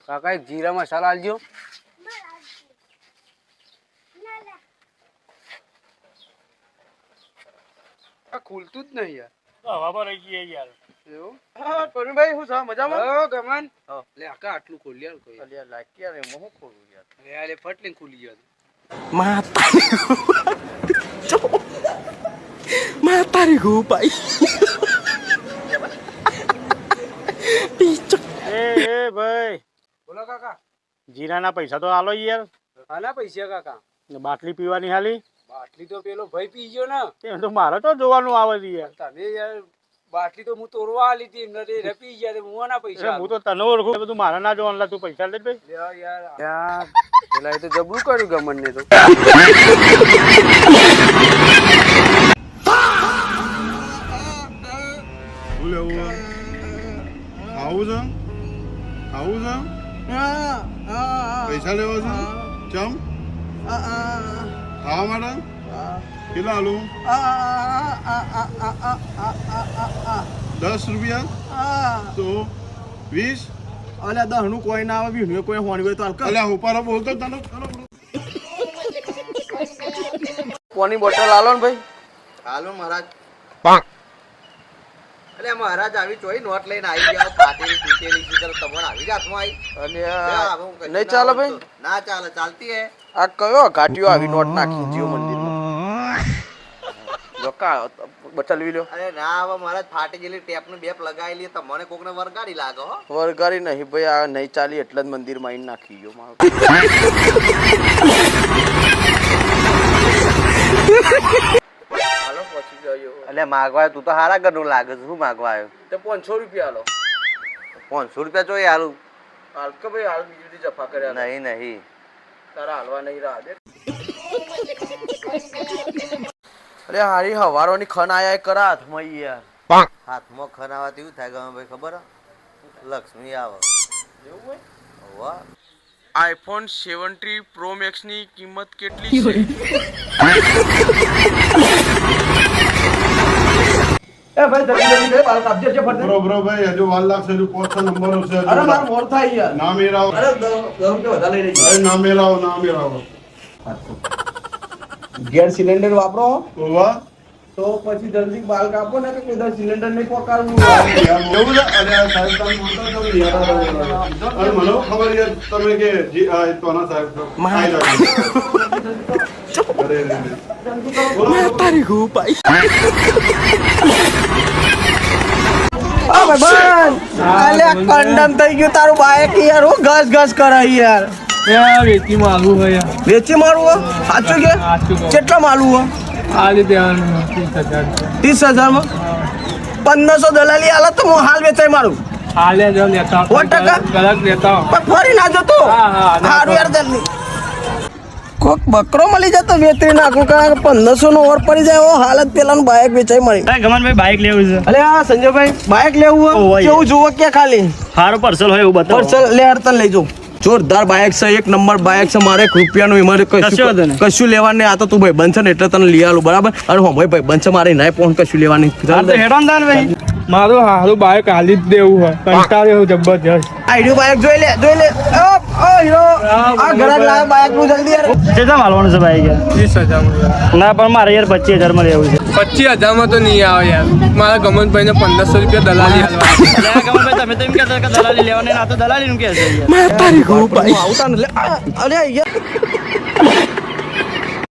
કાકા એક જીરા મસાલા આલજો. આ ખુલતું જ નહીં યાર. હવા પર રહી ગઈ યાર. એવું? હા પરવીનભાઈ હું છો મજામાં? હા ગમન. લે આકા આટલું ખોલી યાર કોઈ. અલ્યા લાકી યાર એમાં હું ખોલું યાર. અરે યાર ફટ લઈને ખુલી ગયો. માતારી ગો ભાઈ. એ ભાઈ બોલો કાકા. જીરાના પૈસા તો આલો યાર. આના પૈસા કાકા. બાટલી પીવાની હાલી. બાટલી તો પેલો ભાઈ પી ગયો ને. એમ તો મારે તો જોવાનું આવે છે યાર. તમે યાર બાટલી તો હું તોડવા આલી હતી એમને તે પી ગયા હું આના પૈસા. હું તો તને ઓળખું બધું મારે ના જોવાનું. તું પૈસા લે ભાઈ. યાર પેલા એ તો જબરું કર્યું ગમન ને તો. આવું છે પૈસા લેવા છે ચમ ખાવા માટે કેટલા આલું 10 રૂપિયા તો 20 અલ્યા 10 નું કોઈ ના આવે 20 કોઈ હોણી હોય તો હાલ અલ્યા ઉપર બોલતો તને કોની બોટલ આલો ને ભાઈ. હાલો મહારાજ અરે મહારાજ આવી ચોઈ નોટ લઈને આવી ગયા પાટેલી તૂટેલી છે તો તમને આવી જાતમાં આવી અને નહીં ચાલે ભાઈ. ના ચાલે ચાલતી હે આ કયો ઘાટીઓ આવી નોટ નાખી જીવ મંદિરમાં. જોકા બચલવી લ્યો. અરે ના હવે મહારાજ ફાટી ગયેલી ટેપ નું બેપ લગાવેલી તમને કોકને વરગાડી લાગે હો. વરગારી નહીં ભાઈ આ નહીં ચાલી એટલે જ મંદિરમાં આવીને નાખી ગયો મારો. હાલો પહોંચી ગયો. એટલે માગવા તું તો હારા ઘરનું લાગે છે શું માગવા આવ્યો તો 500 રૂપિયા આલો. 500 રૂપિયા જોઈ હાલું હાલ કે ભાઈ હાલ બીજી બધી જફા કર્યા નહીં નહીં તારા હાલવા નહીં રાહ દે. અરે હારી હવારોની ખન આયા કરા હાથમાં યાર. હાથમાં ખનાવાથી એવું થાય ગમે ભાઈ ખબર લક્ષ્મી આવે એવું હોય. વાહ આઈફોન 70 પ્રો મેક્સ ની કિંમત કેટલી છે? એ ભાઈ જલ્દી જલ્દી બાલ કાપજે છે ફરતે બરોબર ભાઈ હજુ 1 લાખ છે 500 નંબરો છે અરે માર મોર થાય યાર ના મેરાવો અરે 10 રૂપિયા વધારે લઈ લેજો અરે ના મેરાવો ગેસ સિલિન્ડર વાપરો વાહ તો પછી જલ્દી બાલ કાપો ને કે કોઈ સિલિન્ડર નહીં પકાડવું એવું છે અરે આ સાહેબ તમે બોલતા તમે યાર અરે મને ખબર યાર તમે કે જી આ તોના સાહેબ અરે માતારી ગો ભાઈ આ ભાઈ આલે કંડમ થઈ ગયું તારું બાઈક યાર હું ઘસ ઘસ કરાય યાર વેચી માલું હોય વેચી મારું સાચું કે કેટલા માલું હો આ રીતે 30,000 માં 1500 દલાલી આલા તો હું હાલ વેચાઈ મારું હાલે જો લેતા 1% ગલત લેતા પણ ફરી ના જતો હારું યાર જલ્દી કોક બકરો મળી જતો વેતરી નાખું કારણ કે 1500 નો ઓર પડી જાય ઓ હાલત પેલાનું બાઈક વેચાઈ મળી ગમનભાઈ બાઈક લેવું છે અલે આ સંજયભાઈ બાઈક લેવું હોય કેવું જોવો કે ખાલી સારું પાર્સલ હોય એવું બતાવો પાર્સલ લે હરતન લઈ જો જોરદાર બાઈક છે એક નંબર બાઈક છે મારે 1 રૂપિયાનું એમાં કશું લેવાનું આ તો તું ભાઈ બનશે ને એટલે તને લઈ આલું બરાબર અરે હો ભાઈ બનશે મારે નાય પણ કશું લેવાની હેડોન દાન ભાઈ મારું હારું બાઈક હાલી જ દેવું હોય કંટાળ્યો જબરજસ્ત આઈડિયો બાઈક જોઈ લે ઓ હીરો આ ઘરે લાવ બાઈક નું જલ્દી યાર કેટલા માલવાનું છે બાઈક 30,000 ના પણ મારે યાર 25,000 માં લેવું છે 25,000 માં તો નહીં આવે યાર મારા ગમનભાઈ ને 1500 રૂપિયા દલાલી ગમનભાઈ તમે તો એમ કહેતા કે દલાલી લેવાની ના તો દલાલી નું કે છે માતારી ગો ભાઈ આવતા ને અરે યાર